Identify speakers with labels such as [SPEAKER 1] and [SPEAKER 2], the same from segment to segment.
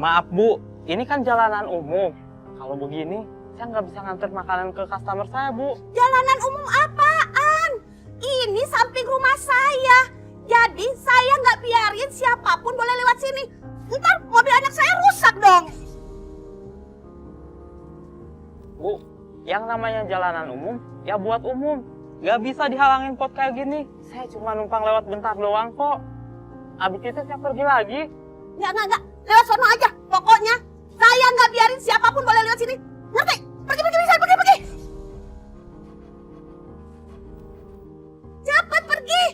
[SPEAKER 1] Maaf Bu, ini kan jalanan umum. Kalau begini, saya nggak bisa nganter makanan ke customer saya Bu.
[SPEAKER 2] Jalanan umum apaan? Ini samping rumah saya. Jadi saya nggak biarin siapapun boleh lewat sini. Ntar mobil anak saya rusak dong.
[SPEAKER 1] Bu, yang namanya jalanan umum, ya buat umum. Nggak bisa dihalangin pot kayak gini. Saya cuma numpang lewat bentar doang kok. Abis itu saya pergi lagi.
[SPEAKER 2] Nggak. Lewat sono aja. Pokoknya saya nggak biarin siapapun boleh lewat sini. Ngerti? Pergi, bisa pergi. Cepet pergi.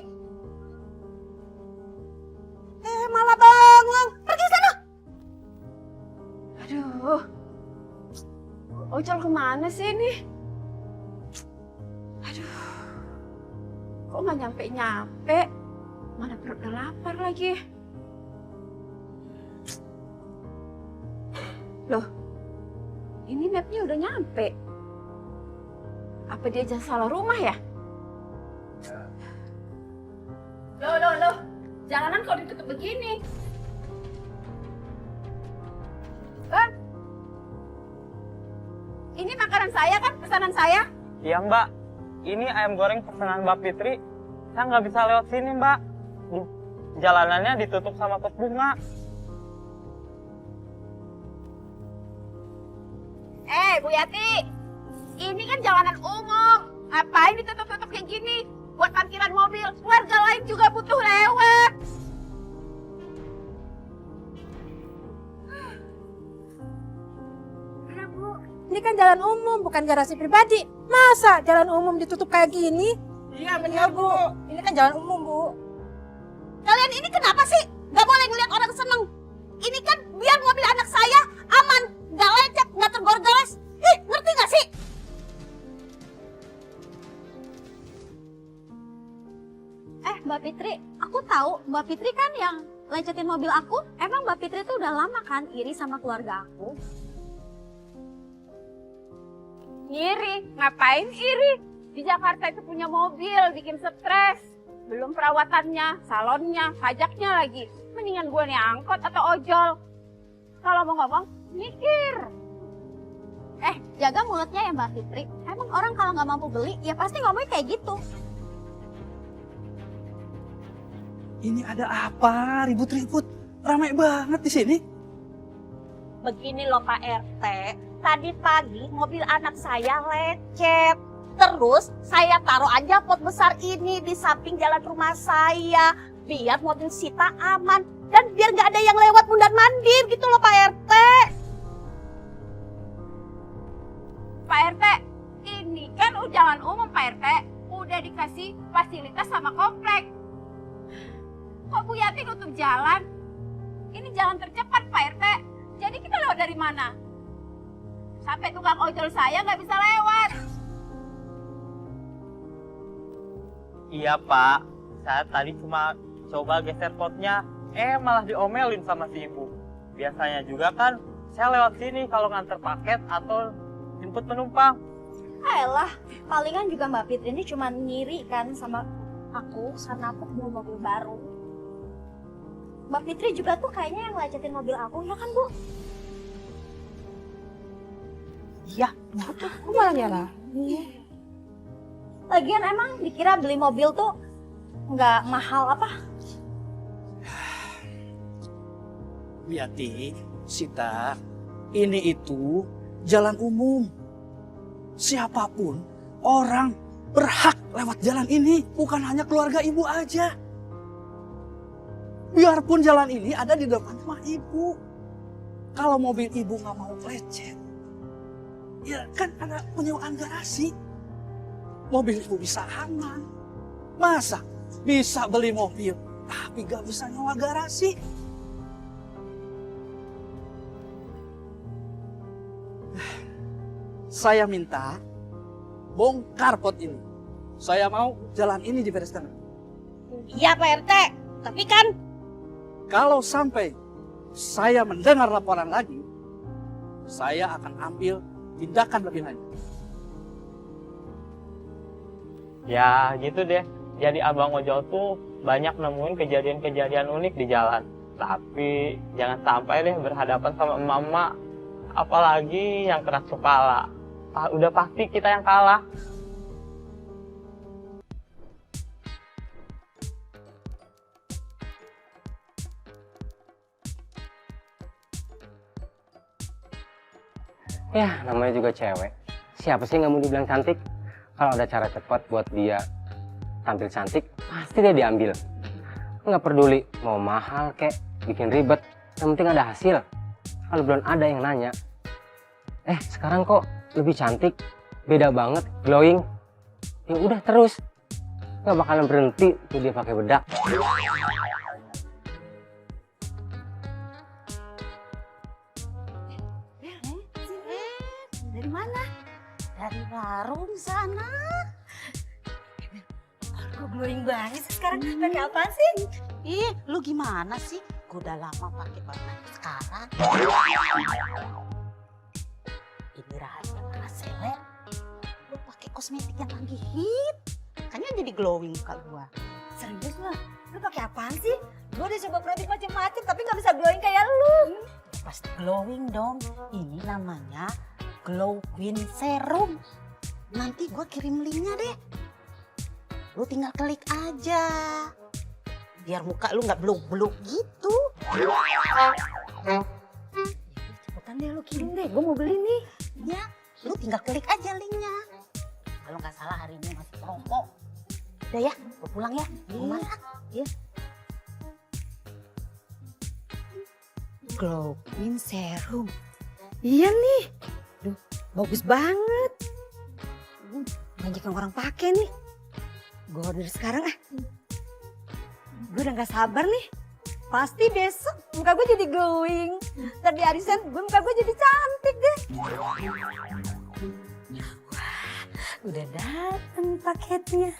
[SPEAKER 2] Malah bengong. Pergi sana.
[SPEAKER 3] Aduh, Ojol kemana sih ini? Aduh, kok nggak nyampe? Mana perut udah lapar lagi. Loh, ini mapnya udah nyampe. Apa dia jangan salah rumah ya? Loh, jalanan kok ditutup begini? Bang, ini makanan saya kan, pesanan saya?
[SPEAKER 1] Iya Mbak, ini ayam goreng pesanan Mbak Fitri. Saya nggak bisa lewat sini Mbak. Jalanannya ditutup sama pos bunga.
[SPEAKER 3] Bu Yati, ini kan jalanan umum. Ngapain ditutup-tutup kayak gini? Buat parkiran mobil, warga lain juga butuh lewat.
[SPEAKER 4] Bu, ini kan jalan umum, bukan garasi pribadi. Masa jalan umum ditutup kayak gini?
[SPEAKER 2] Iya benar Bu. Ini kan jalan umum Bu. Kalian ini kenapa sih? Gak boleh ngeliat orang seneng. Ini kan biar mobil anak saya aman, gak lecet, gak tergores-gores. Ngerti gak sih?
[SPEAKER 5] Mbak Fitri, aku tahu Mbak Fitri kan yang lecetin mobil aku. Emang Mbak Fitri tuh udah lama kan iri sama keluarga aku?
[SPEAKER 3] Iri? Ngapain iri? Di Jakarta itu punya mobil, bikin stres. Belum perawatannya, salonnya, pajaknya lagi. Mendingan gue nih angkot atau ojol. Kalau mau ngomong, mikir.
[SPEAKER 5] Jaga mulutnya ya Mbak Fitri. Emang orang kalau nggak mampu beli, ya pasti ngomongnya kayak gitu.
[SPEAKER 6] Ini ada apa? Ribut-ribut. Ramai banget di sini.
[SPEAKER 2] Begini loh Pak RT, tadi pagi mobil anak saya lecet. Terus saya taruh aja pot besar ini di samping jalan rumah saya. Biar mobil Sita aman. Dan biar nggak ada yang lewat mundar-mandir gitu loh Pak RT.
[SPEAKER 3] Pak RT, ini kan jalan umum Pak RT. Udah dikasih fasilitas sama komplek. Kok Bu Yati nutup jalan? Ini jalan tercepat Pak RT. Jadi kita lewat dari mana? Sampai tukang ojol saya nggak bisa lewat.
[SPEAKER 1] Iya Pak, saya tadi cuma coba geser potnya, malah diomelin sama si ibu. Biasanya juga kan saya lewat sini kalau nganter paket atau jemput penumpang.
[SPEAKER 5] Ayolah, palingan juga Mbak Fitri ini cuma ngiri kan sama aku karena aku punya mobil baru. Mbak Fitri juga tuh kayaknya yang lecetin mobil aku, ya kan Bu?
[SPEAKER 4] Iya, aku malah nyala.
[SPEAKER 5] Lagian emang dikira beli mobil tuh nggak mahal apa?
[SPEAKER 6] Yati, Sita, ini itu jalan umum. Siapapun orang berhak lewat jalan ini, bukan hanya keluarga ibu aja. Biarpun jalan ini ada di depan rumah ibu. Kalau mobil ibu nggak mau lecet, ya kan ada penyewaan garasi. Mobil ibu bisa aman. Masa bisa beli mobil tapi nggak bisa nyewa garasi? Saya minta bongkar pot ini. Saya mau jalan ini dibereskan.
[SPEAKER 2] Iya Pak RT, tapi kan
[SPEAKER 6] Kalau sampai saya mendengar laporan lagi, saya akan ambil tindakan lebih lanjut.
[SPEAKER 1] Ya gitu deh, jadi abang ojol tuh banyak nemuin kejadian-kejadian unik di jalan. Tapi jangan sampai deh berhadapan sama emak-emak. Apalagi yang keras kepala. Udah pasti kita yang kalah.
[SPEAKER 7] Ya, namanya juga cewek. Siapa sih nggak mau dibilang cantik? Kalau ada cara cepat buat dia tampil cantik, pasti dia diambil. Nggak peduli mau mahal kek, bikin ribet. Yang penting ada hasil. Kalau belum ada yang nanya, sekarang kok lebih cantik, beda banget, glowing. Ya udah terus, nggak bakalan berhenti tuh dia pakai bedak.
[SPEAKER 2] Dari mana? Dari warung sana.
[SPEAKER 5] Kok glowing banget sih sekarang? Pakai apaan sih?
[SPEAKER 2] Ih, lu gimana sih? Gue udah lama pakai warna sekarang. Ini rahasia para seleb. Lu pakai kosmetik yang lagi hit. Makanya jadi glowing muka gua.
[SPEAKER 5] Serius lu? Lu pakai apaan sih? Gue udah coba produk macam-macam tapi nggak bisa glowing kayak lu.
[SPEAKER 2] Pasti glowing dong. Ini namanya Glow Queen Serum. Nanti gua kirim linknya deh. Lu tinggal klik aja. Biar muka lu nggak beluk-beluk gitu.
[SPEAKER 5] Cepetan deh lu kirim deh, gue mau beli nih.
[SPEAKER 2] Ya, lu tinggal klik aja linknya. Kalau nggak salah hari ini masih promo. Udah ya, gue pulang ya. Mau masak.
[SPEAKER 5] Iya. Glow Queen Serum. Iya nih. Duh, bagus banget. Banyak yang orang pakai nih. Gue order sekarang ah. Gue udah gak sabar nih. Pasti besok muka gue jadi glowing. Ntar di arisan muka gue jadi cantik deh. Wah, udah dateng paketnya.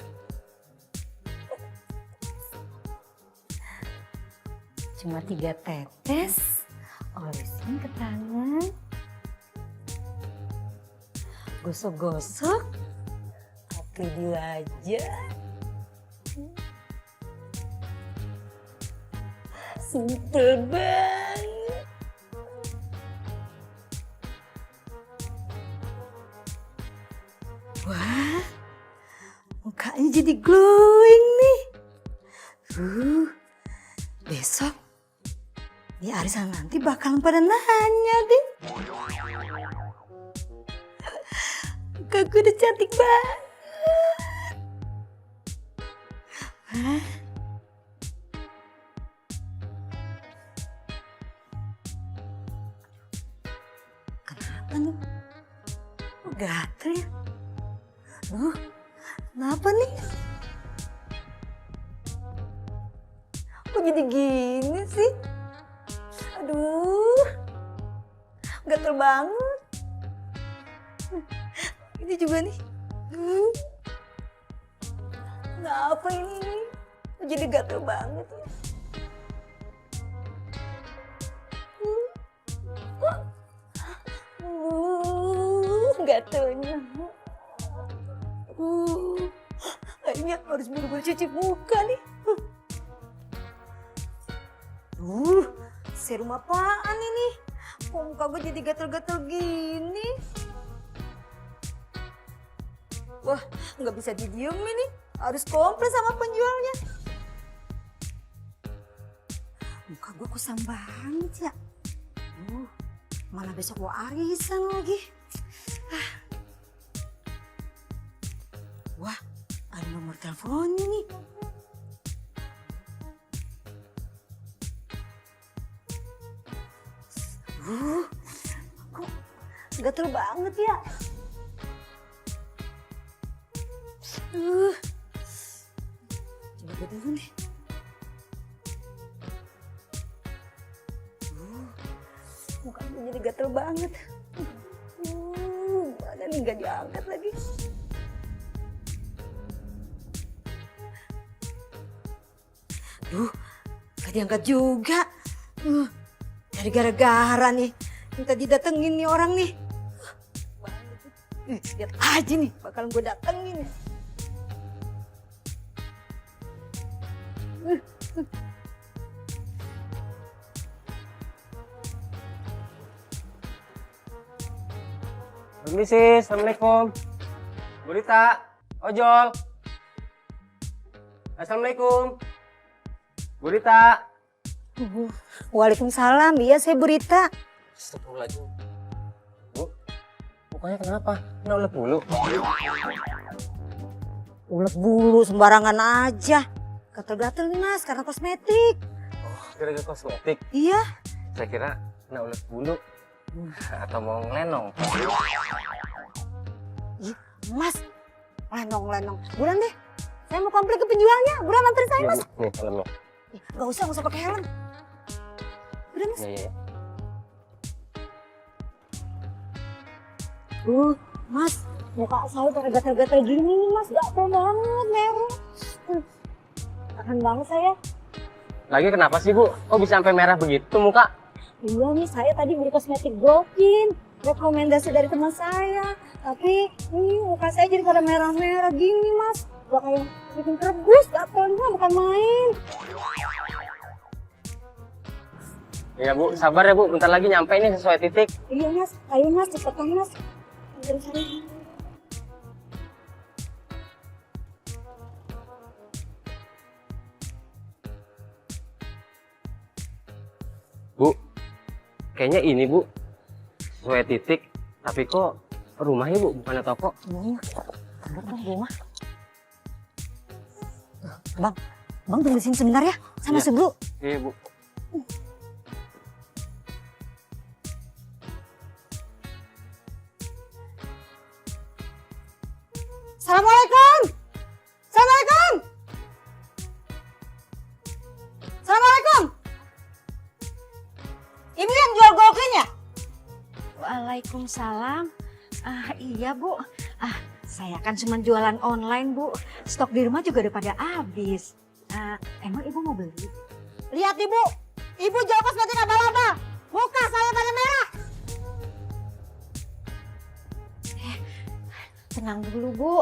[SPEAKER 5] Cuma 3 tetes. Olesin ke tangan. Gosok-gosok. Pakai dulu aja. Simple banget. Wah, mukanya jadi glowing nih. Besok di arisan nanti bakalan pada nanya deh. Muka gue udah cantik banget. Wah. Kenapa nih? Kok gatel ya? Kenapa nih? Kok jadi gini sih? Aduh, gatel banget. Ini juga nih. Kenapa ini? Kok jadi gatel banget ya? Gatelnya. Kayaknya harus buru-buru cuci muka nih. Serum apaan ini? Kok muka gue jadi gatel-gatel gini? Wah, nggak bisa didiemin nih. Harus komplain sama penjualnya. Muka gue kusam banget ya. Mana besok mau arisan lagi. Wah, ada nomor teleponnya nih. Kok gatel banget ya? Coba gue telepon deh. Muka gue jadi gatel banget. Mana nih gak diangkat lagi. Gak diangkat juga. Dari gara-gara nih. Minta didatengin nih orang nih. Lihat aja nih, bakalan gue datengin.
[SPEAKER 7] Permisi, Assalamualaikum. Bu Rita, ojol. Assalamualaikum. Bu Rita.
[SPEAKER 5] Waalaikumsalam, iya saya Bu Rita.
[SPEAKER 7] Astagfirullahaladzim. Bu, mukanya kenapa? Kena ulet bulu.
[SPEAKER 5] Ulet bulu sembarangan aja. Gatel-gatel nih Mas, karena kosmetik.
[SPEAKER 7] Oh, gara-gara kosmetik.
[SPEAKER 5] Iya.
[SPEAKER 7] Saya kira kena ulet bulu. Atau mau ngelenong.
[SPEAKER 5] Mas, lenong-lenong. Buruan deh, saya mau komplain ke penjualnya. Buruan anterin saya Mas.
[SPEAKER 7] Nih, helmnya.
[SPEAKER 5] Gak usah pakai helm. Buruan Mas.
[SPEAKER 7] Iya.
[SPEAKER 5] Mas, muka saya pada gatel-gatel gini nih Mas. Gatel banget, merah. Tahan banget saya.
[SPEAKER 7] Lagi kenapa sih Bu? Kok bisa sampai merah begitu muka?
[SPEAKER 5] Iya nih, saya tadi beli kosmetik Glokin. Rekomendasi dari teman saya. Tapi ini muka saya jadi pada merah-merah gini Mas. Gak kayak bikin rebus, gatelnya bukan main.
[SPEAKER 7] Iya Bu, sabar ya Bu. Bentar lagi nyampe ini sesuai titik.
[SPEAKER 5] Iya Mas, ayo Mas, cepetan Mas. Anterin saya.
[SPEAKER 7] Bu, kayaknya ini Bu. Sesuai titik. Tapi kok rumahnya Bu, bukannya toko?
[SPEAKER 5] Bener dong rumah. Bang tunggu sini sebentar ya. Saya masuk dulu.
[SPEAKER 7] Iya Bu.
[SPEAKER 5] Assalamualaikum. Assalamualaikum. Assalamualaikum. Ibu yang jual Glokin ya?
[SPEAKER 8] Waalaikumsalam. Iya Bu. Saya kan cuma jualan online Bu. Stok di rumah juga udah pada habis. Emang Ibu mau beli?
[SPEAKER 5] Lihat Ibu. Ibu jual kosmetik apa-apa. Muka saya pada merah.
[SPEAKER 8] Tenang dulu Bu.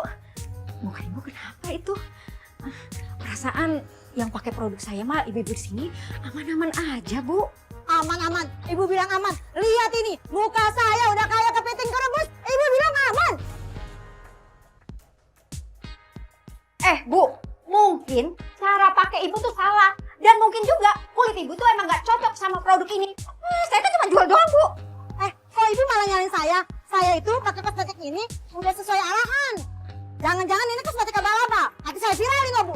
[SPEAKER 8] Muka Ibu kenapa itu? Perasaan yang pakai produk saya mah ibu-ibu di sini aman-aman aja Bu.
[SPEAKER 5] Aman-aman. Ibu bilang aman. Lihat ini. Muka saya udah kayak kepiting kerebus. Ibu bilang aman.
[SPEAKER 3] Bu, mungkin cara pakai ibu tuh salah. Dan mungkin juga kulit ibu tuh emang gak cocok sama produk ini. Saya kan cuma jual doang Bu.
[SPEAKER 5] Kok ibu malah nyalain saya? Saya itu pakai kosmetik ini udah sesuai arahan. Jangan-jangan ini kosmetik abal-abal. Nanti saya viralin loh, Bu.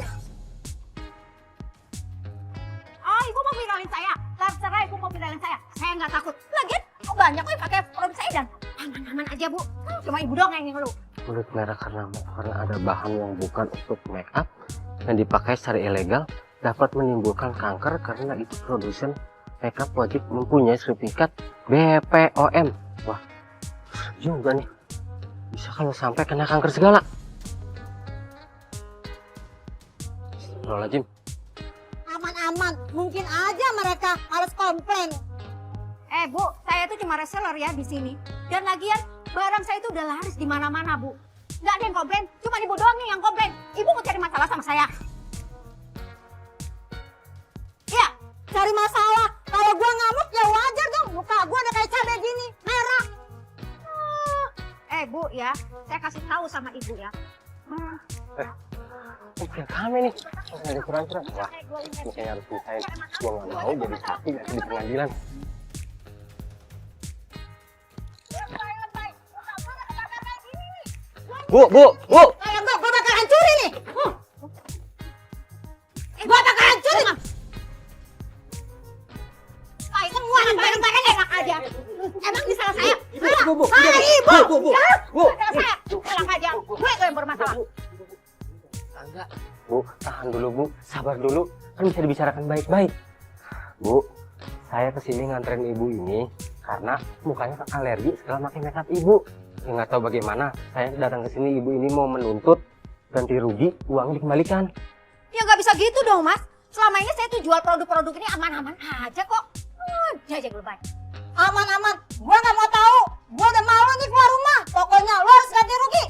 [SPEAKER 3] Ibu mau viralin saya? Terserah ibu mau viralin saya. Saya nggak takut. Lagian banyak kok yang pakai produk saya dan aman-aman aja Bu. Cuma ibu doang yang ngeluh.
[SPEAKER 7] Kulit merah karena ada bahan yang bukan untuk make up yang dipakai secara ilegal dapat menimbulkan kanker karena itu produsen make up wajib mempunyai sertifikat BPOM. Wah, juga nih. Bisa kalau sampai kena kanker segala. Astagfirullahaladzim.
[SPEAKER 5] Aman-aman. Mungkin aja mereka harus komplain.
[SPEAKER 3] Bu, saya tuh cuma reseller ya di sini. Dan lagian barang saya itu udah laris di mana-mana Bu. Nggak ada yang komplain, cuma ibu doang nih yang komplain. Ibu mau cari masalah sama saya?
[SPEAKER 5] Ya, cari masalah. Kalau gua ngamuk ya wajar dong. Muka gua udah kayak cabai gini, merah.
[SPEAKER 3] Bu ya, saya kasih tahu sama ibu ya.
[SPEAKER 7] Oke, kami nih. Ada kurang-kurang. Wah, ini kayaknya harus pisahin. Gua nggak mau jadi saksi nanti di pengadilan. Bu!
[SPEAKER 5] Kayak gua bakal hancurin nih. Gua bakal hancurin.
[SPEAKER 3] Semua barang-barang enak aja. Emang di salah saya?
[SPEAKER 6] Bu.
[SPEAKER 3] Salah saya. Enak aja. Gue yang bermasalah.
[SPEAKER 7] Enggak. Bu, tahan dulu Bu. Sabar dulu. Kan bisa dibicarakan baik-baik. Bu, saya kesini nganterin ibu ini karena mukanya alergi setelah pakai makeup ibu. Ya, nggak tahu bagaimana. Saya datang ke sini, ibu ini mau menuntut ganti rugi, uang dikembalikan.
[SPEAKER 3] Ya nggak bisa gitu dong Mas. Selama ini saya tuh jual produk-produk ini aman-aman aja kok. Jajak lebay.
[SPEAKER 5] Aman-aman. Gua nggak mau tahu. Gua udah malu nih keluar rumah. Pokoknya lo harus ganti rugi.